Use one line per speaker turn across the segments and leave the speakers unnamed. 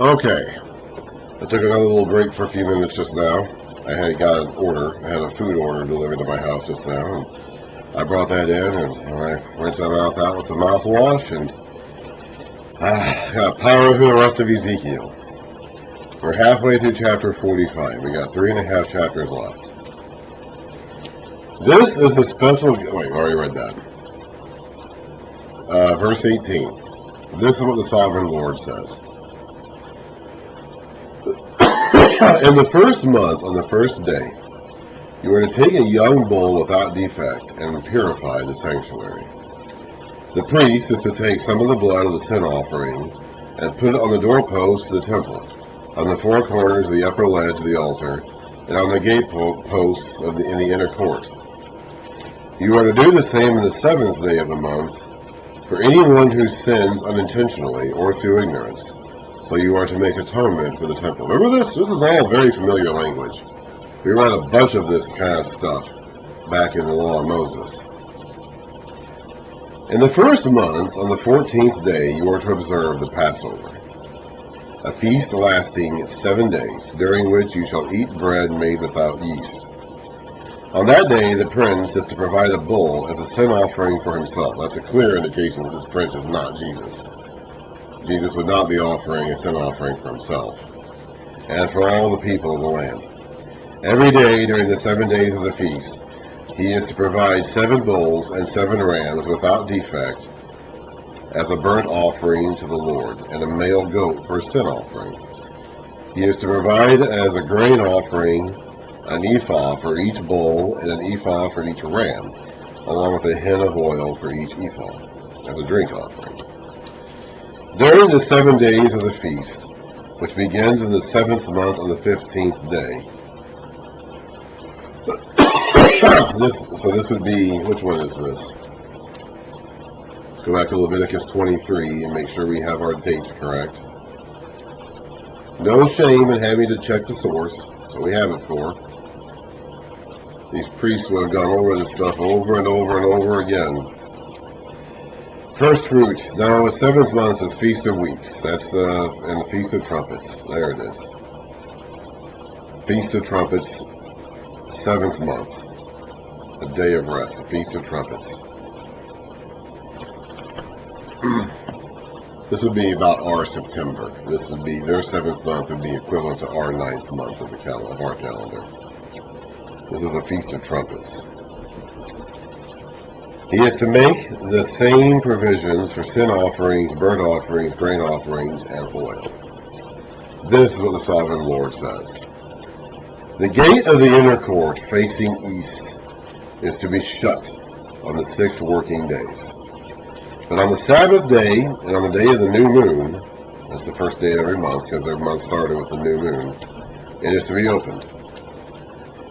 Okay, I took another little break for a few minutes just now. I had got an order. I had a food order delivered to my house just now. And I brought that in, and I rinsed my mouth out with some mouthwash, and got power through the rest of Ezekiel. We're halfway through chapter 45. We got 3.5 chapters left. This is a special... Wait, I already read that. Verse 18. This is what the Sovereign Lord says. In the first month, on the first day, you are to take a young bull without defect and purify the sanctuary. The priest is to take some of the blood of the sin offering and put it on the doorposts of the temple, on the four corners of the upper ledge of the altar, and on the gate posts in the inner court. You are to do the same in the seventh day of the month for anyone who sins unintentionally or through ignorance. So you are to make atonement for the temple. Remember this? This is all very familiar language. We read a bunch of this kind of stuff back in the law of Moses. In the first month, on the 14th day, you are to observe the Passover, a feast lasting 7 days, during which you shall eat bread made without yeast. On that day, the prince is to provide a bull as a sin offering for himself. That's a clear indication that this prince is not Jesus. Jesus would not be offering a sin offering for himself, and for all the people of the land. Every day during the 7 days of the feast, he is to provide 7 bulls and 7 rams without defect as a burnt offering to the Lord, and a male goat for a sin offering. He is to provide as a grain offering an ephah for each bull and an ephah for each ram, along with a hin of oil for each ephah, as a drink offering. During the 7 days of the feast, which begins in the 7th month on the 15th day, this would be, which one is this? Let's go back to Leviticus 23 and make sure we have our dates correct. No shame in having to check the source, so we have it for. These priests would have gone over this stuff over and over and over again. First fruits. Now, the 7th month is Feast of Weeks. That's and the Feast of Trumpets. There it is. Feast of Trumpets, 7th month. A day of rest. The Feast of Trumpets. This would be about our September. This would be their 7th month would be equivalent to our 9th month of our calendar. This is a Feast of Trumpets. He is to make the same provisions for sin offerings, burnt offerings, grain offerings, and oil. This is what the Sovereign Lord says. The gate of the inner court facing east is to be shut on the 6 working days. But on the Sabbath day and on the day of the new moon, that's the first day of every month because every month started with the new moon, it is to be opened.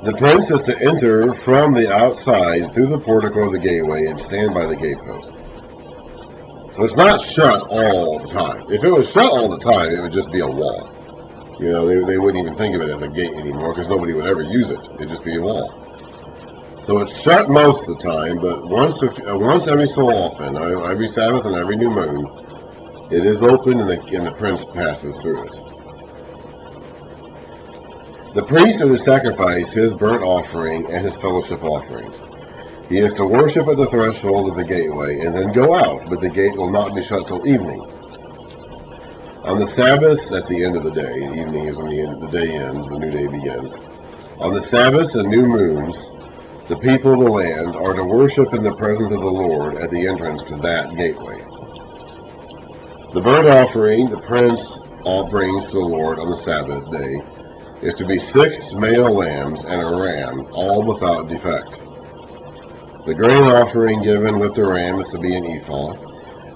The prince is to enter from the outside through the portico of the gateway and stand by the gatepost. So it's not shut all the time. If it was shut all the time, it would just be a wall. You know, they wouldn't even think of it as a gate anymore because nobody would ever use it. It'd just be a wall. So it's shut most of the time, but once every so often, every Sabbath and every new moon, it is open and the prince passes through it. The priest is to sacrifice his burnt offering and his fellowship offerings. He is to worship at the threshold of the gateway and then go out, but the gate will not be shut till evening. On the Sabbaths, that's the end of the day. Evening is when the day ends, the new day begins. On the Sabbaths and new moons, the people of the land are to worship in the presence of the Lord at the entrance to that gateway. The burnt offering the prince brings to the Lord on the Sabbath day is to be 6 male lambs and a ram, all without defect. The grain offering given with the ram is to be an ephah,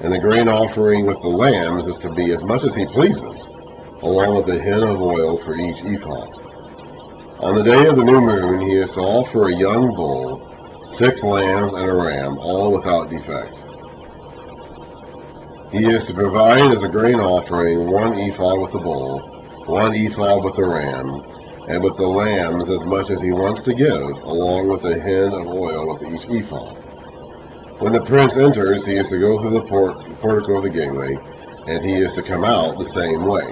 and the grain offering with the lambs is to be as much as he pleases, along with a hin of oil for each ephah. On the day of the new moon, he is to offer a young bull, 6 lambs and a ram, all without defect. He is to provide as a grain offering 1 ephah with the bull, 1 ephah with the ram, and with the lambs as much as he wants to give, along with a hin of oil with each ephah. When the prince enters, he is to go through the portico of the gateway, and he is to come out the same way.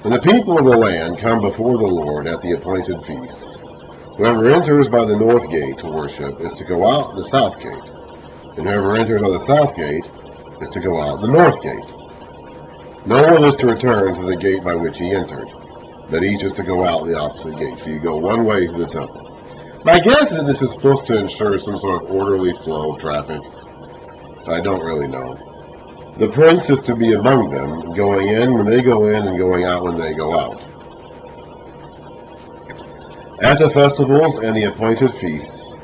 When the people of the land come before the Lord at the appointed feasts, whoever enters by the north gate to worship is to go out the south gate, and whoever enters by the south gate is to go out the north gate. No one is to return to the gate by which he entered, but each is to go out the opposite gate. So you go one way to the temple. My guess is that this is supposed to ensure some sort of orderly flow of traffic. I don't really know. The prince is to be among them, going in when they go in and going out when they go out. At the festivals and the appointed feasts,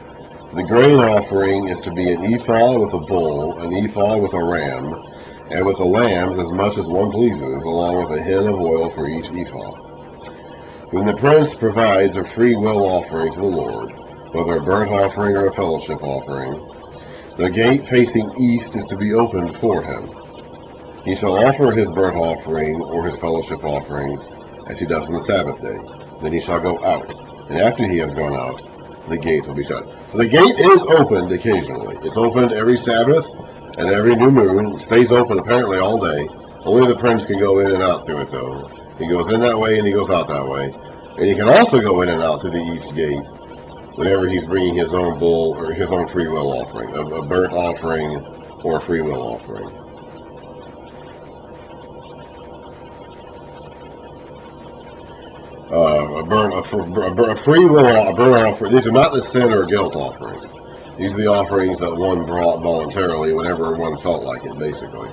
the grain offering is to be an ephah with a bull, an ephah with a ram, and with the lambs as much as one pleases, along with a hin of oil for each ephah. When the prince provides a free will offering to the Lord, whether a burnt offering or a fellowship offering, the gate facing east is to be opened for him. He shall offer his burnt offering or his fellowship offerings as he does on the Sabbath day. Then he shall go out, and after he has gone out, the gate will be shut. So the gate is opened occasionally. It's opened every Sabbath and every new moon. It stays open apparently all day. Only the prince can go in and out through it, though. He goes in that way and he goes out that way. And he can also go in and out through the east gate whenever he's bringing his own bull or his own free will offering, a burnt offering or a free will offering. A free will offering. These are not the sin or guilt offerings. These are the offerings that one brought voluntarily whenever one felt like it, basically.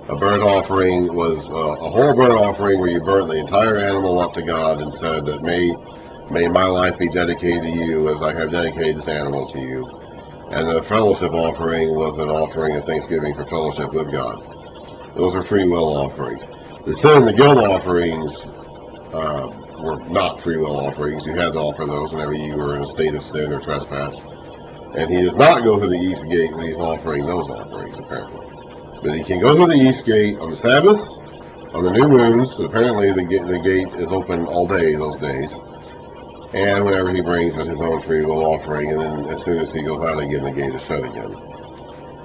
A burnt offering was a whole burnt offering where you burnt the entire animal up to God and said that may my life be dedicated to you as I have dedicated this animal to you. And the fellowship offering was an offering of thanksgiving for fellowship with God. Those are free will offerings. The sin and the guilt offerings were not free will offerings. You had to offer those whenever you were in a state of sin or trespass. And he does not go to the east gate when he's offering those offerings, apparently. But he can go to the east gate on the Sabbaths, on the new moons. So apparently the gate is open all day those days. And whenever he brings in his own free will offering, and then as soon as he goes out again, the gate is shut again.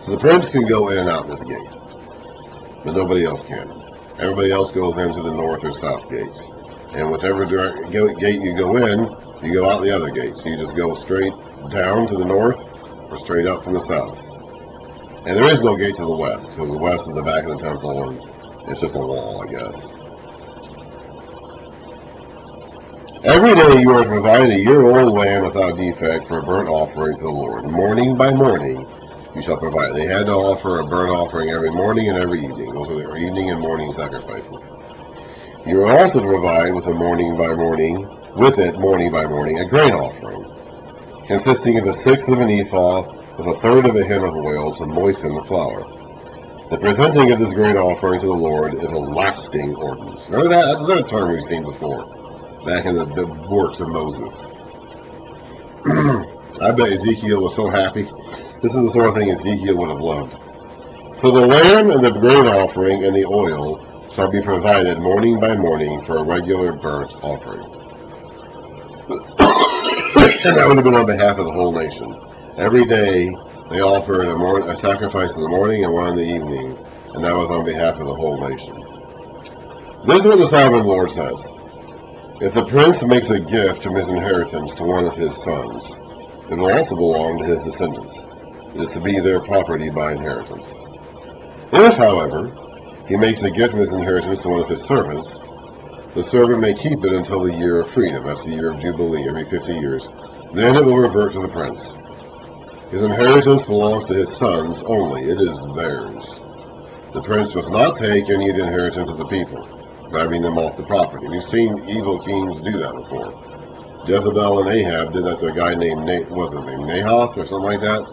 So the prince can go in and out this gate, but nobody else can. Everybody else goes into the north or south gates. And whichever gate you go in, you go out the other gate. So you just go straight down to the north or straight up from the south. And there is no gate to the west, because the west is the back of the temple, and it's just a wall, I guess. Every day you are to provide a year-old lamb without defect for a burnt offering to the Lord. Morning by morning you shall provide. They had to offer a burnt offering every morning and every evening. Those are their evening and morning sacrifices. You are also to provide with it morning by morning, a grain offering, consisting of 1/6 of an ephah with 1/3 of a hin of oil to moisten the flour. The presenting of this grain offering to the Lord is a lasting ordinance. Remember that? That's another term we've seen before, back in the works of Moses. I bet Ezekiel was so happy. This is the sort of thing Ezekiel would have loved. So the lamb and the grain offering and the oil shall be provided morning by morning for a regular burnt offering. And that would have been on behalf of the whole nation. Every day they offered a sacrifice in the morning and one in the evening, and that was on behalf of the whole nation. This is what the sovereign Lord says. If the prince makes a gift of his inheritance to one of his sons, it will also belong to his descendants. It is to be their property by inheritance. If, however, he makes a gift of his inheritance to one of his servants, the servant may keep it until the year of freedom. That's the year of Jubilee, every 50 years. Then it will revert to the prince. His inheritance belongs to his sons only. It is theirs. The prince must not take any of the inheritance of the people, grabbing them off the property. We've seen evil kings do that before. Jezebel and Ahab did that to a guy named Nahath or something like that,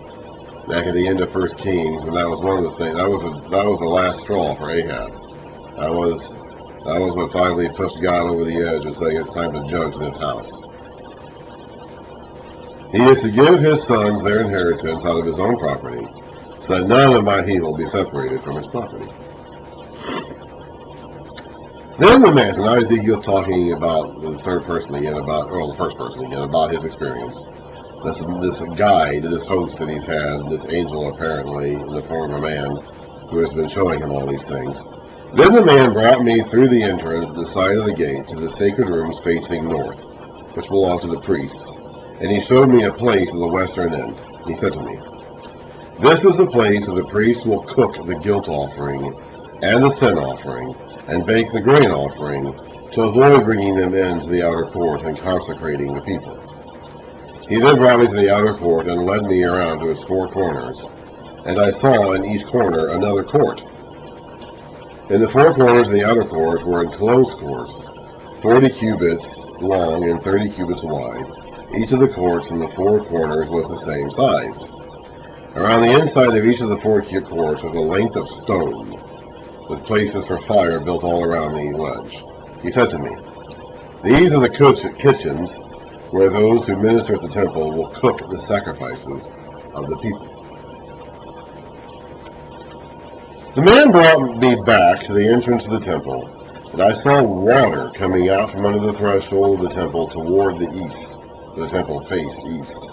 back at the end of 1 Kings, and that was one of the things. That was the last straw for Ahab. That was what finally pushed God over the edge and saying it's time to judge this house. He is to give his sons their inheritance out of his own property, so that none of my heat will be separated from his property. Then the man, so now Ezekiel's talking about the first person again, about his experience. This guide, this host that he's had, this angel apparently in the form of a man, who has been showing him all these things. Then the man brought me through the entrance at the side of the gate to the sacred rooms facing north, which belonged to the priests, and he showed me a place at the western end. He said to me, "This is the place where the priests will cook the guilt offering and the sin offering, and bake the grain offering, to avoid bringing them into the outer court and consecrating the people." He then brought me to the outer court and led me around to its four corners, and I saw in each corner another court. In the four corners of the outer court were enclosed courts, 40 cubits long and 30 cubits wide. Each of the courts in the four corners was the same size. Around the inside of each of the four courts was a length of stone, with places for fire built all around the ledge. He said to me, "These are the kitchens where those who minister at the temple will cook the sacrifices of the people." The man brought me back to the entrance of the temple, and I saw water coming out from under the threshold of the temple toward the east. The temple faced east.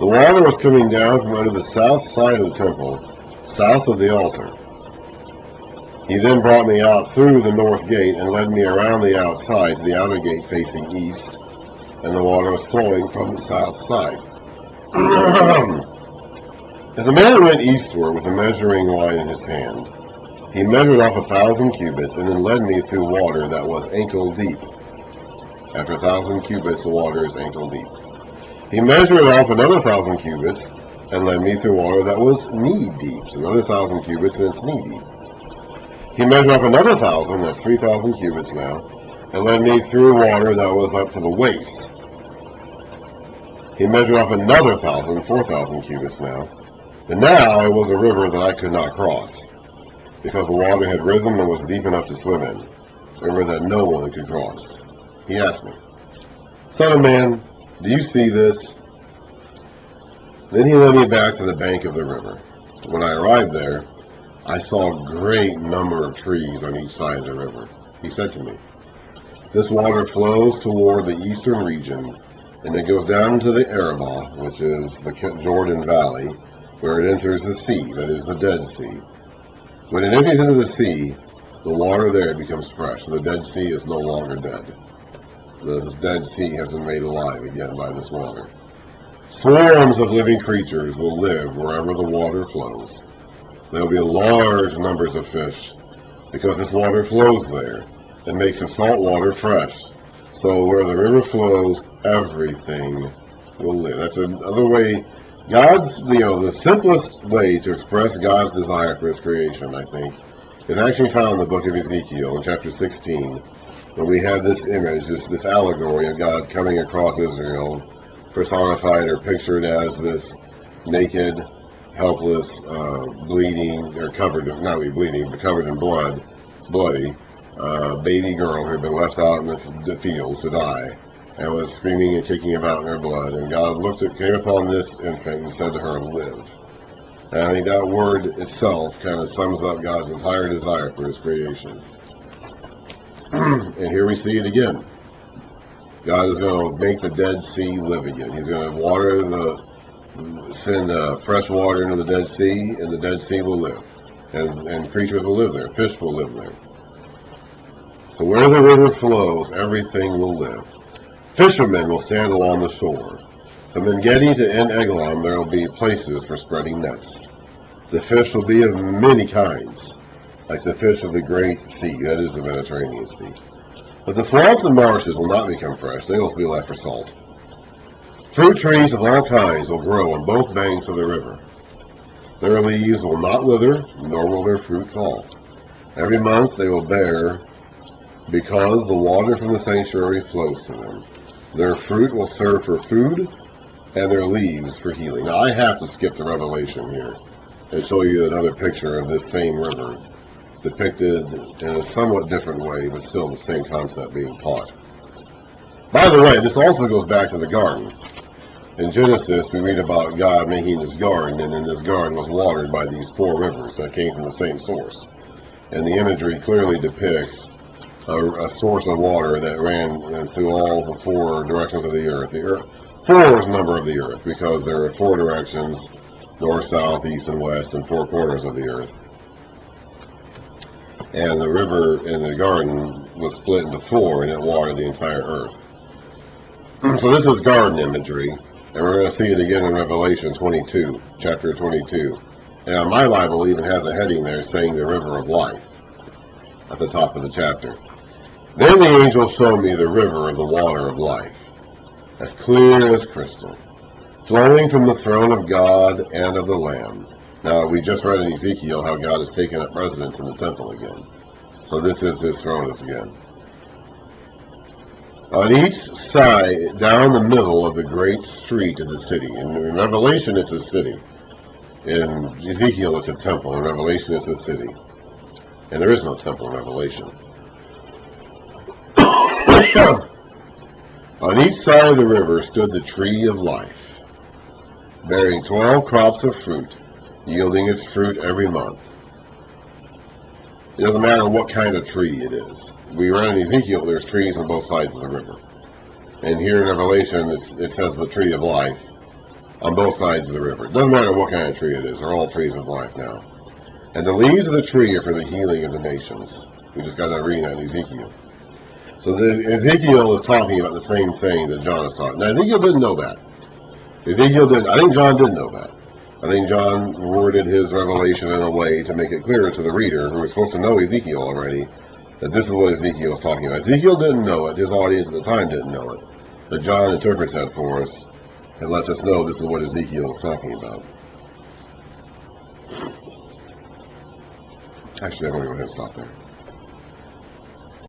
The water was coming down from under the south side of the temple, south of the altar. He then brought me out through the north gate and led me around the outside to the outer gate facing east, and the water was flowing from the south side. As the man went eastward with a measuring line in his hand, he measured off 1,000 cubits and then led me through water that was ankle deep. After 1,000 cubits, the water is ankle deep. He measured off another 1,000 cubits and led me through water that was knee deep. So another 1,000 cubits and it's knee deep. He measured off another 1,000, that's 3,000 cubits now, and led me through water that was up to the waist. He measured off another 1,000, 4,000 cubits now. And now it was a river that I could not cross, because the water had risen and was deep enough to swim in, a river that no one could cross. He asked me, "Son of man, do you see this?" Then he led me back to the bank of the river. When I arrived there, I saw a great number of trees on each side of the river. He said to me, "This water flows toward the eastern region, and it goes down into the Arabah, which is the Jordan Valley, where it enters the sea, that is the Dead Sea. When it empties into the sea, the water there becomes fresh. The Dead Sea is no longer dead. The Dead Sea has been made alive again by this water. Swarms of living creatures will live wherever the water flows. There will be large numbers of fish, because this water flows there and makes the salt water fresh. So where the river flows, everything will live." That's another way. The simplest way to express God's desire for his creation, I think, is actually found in the book of Ezekiel in chapter 16, where we have this image, this allegory of God coming across Israel, personified or pictured as this naked, helpless, bleeding, or covered, not really bleeding, but covered in bloody, baby girl who had been left out in the fields to die, and was screaming and kicking about in her blood. And God came upon this infant and said to her, "Live." And I think that word itself kind of sums up God's entire desire for his creation. And here we see it again. God is going to make the Dead Sea live again. He's going to send fresh water into the Dead Sea, and the Dead Sea will live. And creatures will live there. Fish will live there. So where the river flows, everything will live. Fishermen will stand along the shore. From En-Gedi to En-Eglaim there will be places for spreading nets. The fish will be of many kinds, like the fish of the great sea, that is the Mediterranean Sea. But the swamps and marshes will not become fresh, they will be left for salt. Fruit trees of all kinds will grow on both banks of the river. Their leaves will not wither, nor will their fruit fall. Every month they will bear, because the water from the sanctuary flows to them. Their fruit will serve for food, and their leaves for healing. Now, I have to skip to Revelation here and show you another picture of this same river, depicted in a somewhat different way, but still the same concept being taught. By the way, this also goes back to the garden. In Genesis, we read about God making this garden, and in this garden was watered by these four rivers that came from the same source. And the imagery clearly depicts a source of water that ran through all the four directions of the earth. The earth, four is the number of the earth, because there are four directions, north, south, east, and west, and four corners of the earth. And the river in the garden was split into four, and it watered the entire earth. So this is garden imagery, and we're going to see it again in Revelation 22, chapter 22. And my Bible even has a heading there saying the river of life at the top of the chapter. Then the angel showed me the river of the water of life, as clear as crystal, flowing from the throne of God and of the Lamb. Now, we just read in Ezekiel how God has taken up residence in the temple again. So this is his throne again. On each side, down the middle of the great street of the city. In Revelation, it's a city. In Ezekiel, it's a temple. In Revelation, it's a city. And there is no temple in Revelation. On each side of the river stood the tree of life, bearing 12 crops of fruit, yielding its fruit every month. It doesn't matter what kind of tree it is. We read in Ezekiel there's trees on both sides of the river. And here in Revelation it says the tree of life on both sides of the river. It doesn't matter what kind of tree it is. They're all trees of life now. And the leaves of the tree are for the healing of the nations. We just got done reading that in Ezekiel. So Ezekiel is talking about the same thing that John is talking. Now Ezekiel didn't know that. I think John did know that. I think John worded his revelation in a way to make it clearer to the reader, who was supposed to know Ezekiel already, that this is what Ezekiel was talking about. Ezekiel didn't know it. His audience at the time didn't know it. But John interprets that for us and lets us know this is what Ezekiel is talking about. Actually, I'm going to go ahead and stop there.